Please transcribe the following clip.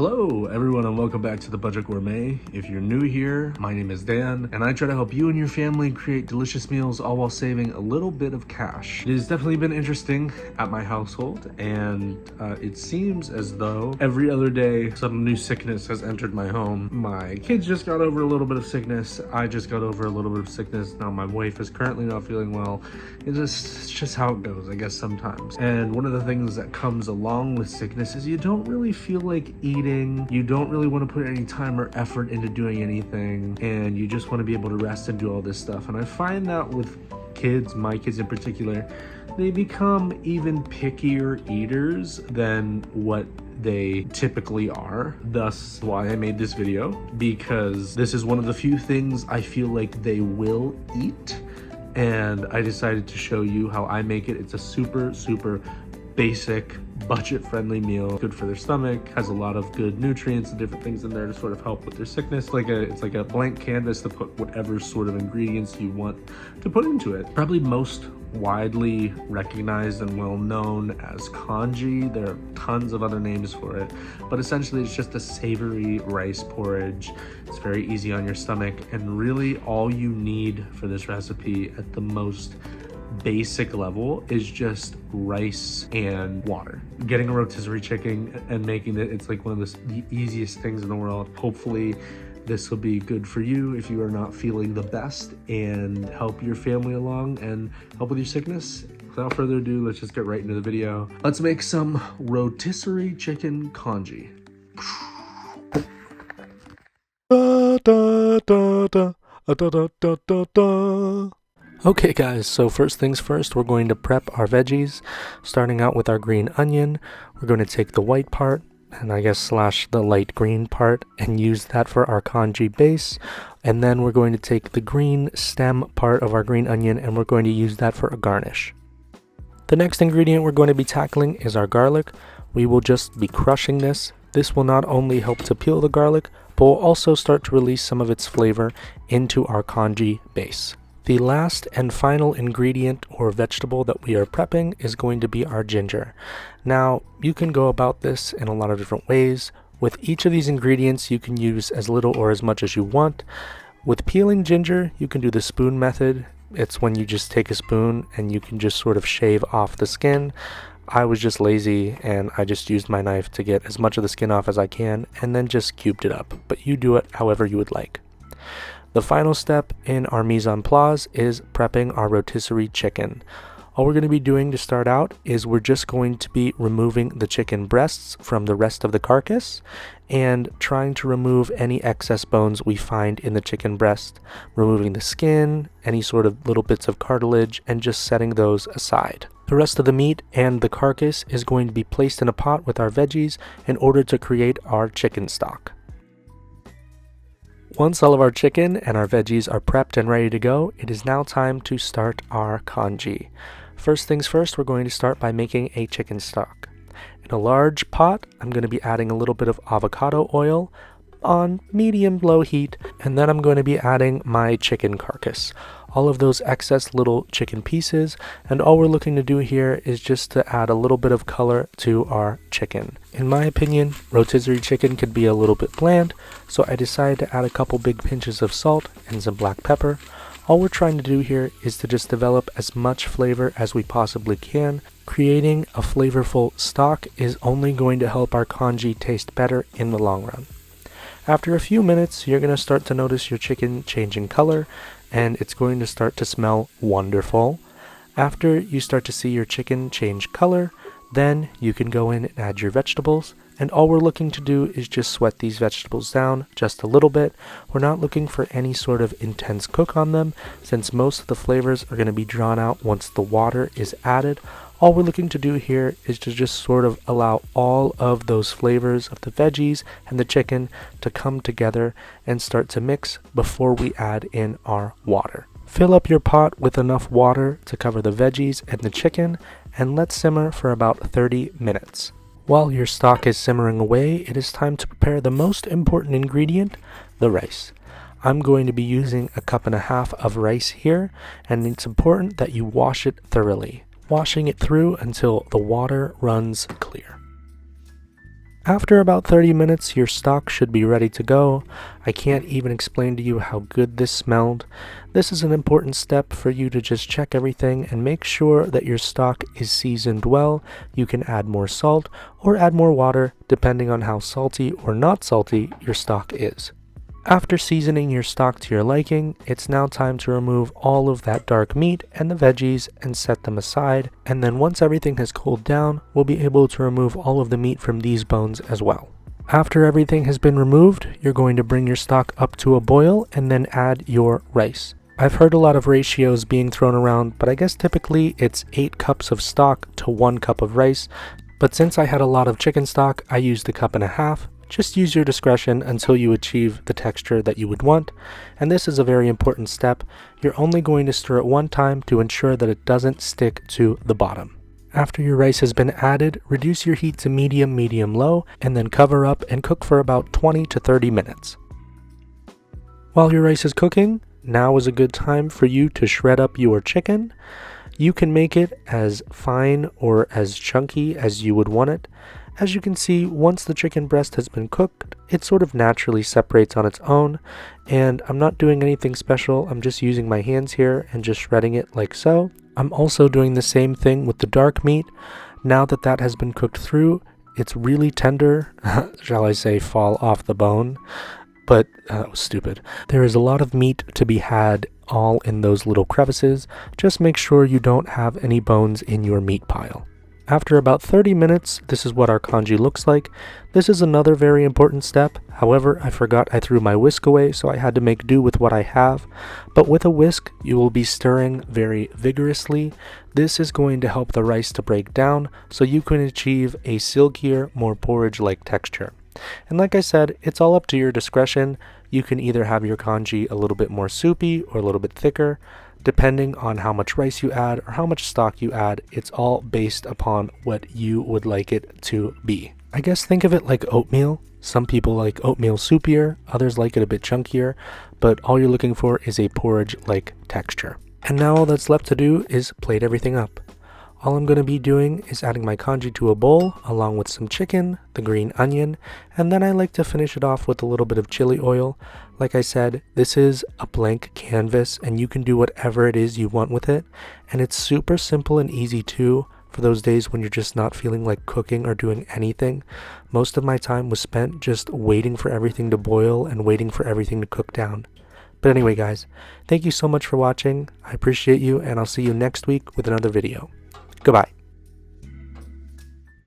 Hello everyone and welcome back to the Budget Gourmet. If you're new here, my name is Dan and I try to help you and your family create delicious meals all while saving a little bit of cash. It has definitely been interesting at my household and it seems as though every other day some new sickness has entered my home. My kids just got over a little bit of sickness. I just got over a little bit of sickness. Now my wife is currently not feeling well. It's just how it goes, I guess, sometimes. And one of the things that comes along with sickness is you don't really feel like eating. You don't really want to put any time or effort into doing anything, and you just want to be able to rest and do all this stuff. And I find that with kids, my kids in particular, they become even pickier eaters than what they typically are. Thus why I made this video, because this is one of the few things I feel like they will eat, and I decided to show you how I make it. It's a super basic, budget-friendly meal, good for their stomach, has a lot of good nutrients and different things in there to sort of help with their sickness. It's like a blank canvas to put whatever sort of ingredients you want to put into it. Probably most widely recognized and well known as congee. There are tons of other names for it, but essentially it's just a savory rice porridge. It's very easy on your stomach, and really all you need for this recipe at the most basic level is just rice and water. Getting a rotisserie chicken and making it's like one of the easiest things in the world. Hopefully this will be good for you if you are not feeling the best, and help your family along and help with your sickness. Without further ado, let's just get right into the video. Let's make some rotisserie chicken congee. Da, da, da, da, da, da, da, da. Okay guys, so first things first, we're going to prep our veggies, starting out with our green onion. We're going to take the white part, and I guess slash the light green part, and use that for our congee base. And then we're going to take the green stem part of our green onion, and we're going to use that for a garnish. The next ingredient we're going to be tackling is our garlic. We will just be crushing this. This will not only help to peel the garlic, but will also start to release some of its flavor into our congee base. The last and final ingredient or vegetable that we are prepping is going to be our ginger. Now, you can go about this in a lot of different ways. With each of these ingredients, you can use as little or as much as you want. With peeling ginger, you can do the spoon method. It's when you just take a spoon and you can just sort of shave off the skin. I was just lazy and I just used my knife to get as much of the skin off as I can and then just cubed it up. But you do it however you would like. The final step in our mise en place is prepping our rotisserie chicken. All we're going to be doing to start out is we're just going to be removing the chicken breasts from the rest of the carcass and trying to remove any excess bones we find in the chicken breast, removing the skin, any sort of little bits of cartilage, and just setting those aside. The rest of the meat and the carcass is going to be placed in a pot with our veggies in order to create our chicken stock. Once all of our chicken and our veggies are prepped and ready to go, it is now time to start our congee. First things first, we're going to start by making a chicken stock. In a large pot, I'm going to be adding a little bit of avocado oil on medium-low heat, and then I'm going to be adding my chicken carcass. All of those excess little chicken pieces, and all we're looking to do here is just to add a little bit of color to our chicken. In my opinion, rotisserie chicken could be a little bit bland, so I decided to add a couple big pinches of salt and some black pepper. All we're trying to do here is to just develop as much flavor as we possibly can. Creating a flavorful stock is only going to help our congee taste better in the long run. After a few minutes, you're going to start to notice your chicken changing color, and it's going to start to smell wonderful. After you start to see your chicken change color, then you can go in and add your vegetables, and all we're looking to do is just sweat these vegetables down just a little bit. We're not looking for any sort of intense cook on them, since most of the flavors are going to be drawn out once the water is added. All we're looking to do here is to just sort of allow all of those flavors of the veggies and the chicken to come together and start to mix before we add in our water. Fill up your pot with enough water to cover the veggies and the chicken, and let simmer for about 30 minutes. While your stock is simmering away, it is time to prepare the most important ingredient, the rice. I'm going to be using 1.5 cups of rice here, and it's important that you wash it thoroughly, washing it through until the water runs clear. After about 30 minutes, your stock should be ready to go. I can't even explain to you how good this smelled. This is an important step for you to just check everything and make sure that your stock is seasoned well. You can add more salt or add more water depending on how salty or not salty your stock is. After seasoning your stock to your liking, it's now time to remove all of that dark meat and the veggies and set them aside. And then once everything has cooled down, we'll be able to remove all of the meat from these bones as well. After everything has been removed, you're going to bring your stock up to a boil and then add your rice. I've heard a lot of ratios being thrown around, but I guess typically it's 8 cups of stock to 1 cup of rice. But since I had a lot of chicken stock, I used 1.5 cups. Just use your discretion until you achieve the texture that you would want. And this is a very important step. You're only going to stir it one time to ensure that it doesn't stick to the bottom. After your rice has been added, reduce your heat to medium-low, and then cover up and cook for about 20 to 30 minutes. While your rice is cooking, now is a good time for you to shred up your chicken. You can make it as fine or as chunky as you would want it. As you can see, once the chicken breast has been cooked, it sort of naturally separates on its own, and I'm not doing anything special. I'm just using my hands here and just shredding it like so. I'm also doing the same thing with the dark meat. Now that that has been cooked through, it's really tender, shall I say fall off the bone, but that was stupid. There is a lot of meat to be had all in those little crevices. Just make sure you don't have any bones in your meat pile. After about 30 minutes, this is what our congee looks like. This is another very important step. However, I forgot I threw my whisk away, so I had to make do with what I have. But with a whisk, you will be stirring very vigorously. This is going to help the rice to break down, so you can achieve a silkier, more porridge-like texture. And like I said, it's all up to your discretion. You can either have your congee a little bit more soupy or a little bit thicker. Depending on how much rice you add or how much stock you add, it's all based upon what you would like it to be. I guess think of it like oatmeal. Some people like oatmeal soupier, others like it a bit chunkier, but all you're looking for is a porridge-like texture. And now all that's left to do is plate everything up. All I'm going to be doing is adding my congee to a bowl along with some chicken, the green onion, and then I like to finish it off with a little bit of chili oil. Like I said, this is a blank canvas and you can do whatever it is you want with it. And it's super simple and easy too for those days when you're just not feeling like cooking or doing anything. Most of my time was spent just waiting for everything to boil and waiting for everything to cook down. But anyway guys, thank you so much for watching. I appreciate you and I'll see you next week with another video. Goodbye.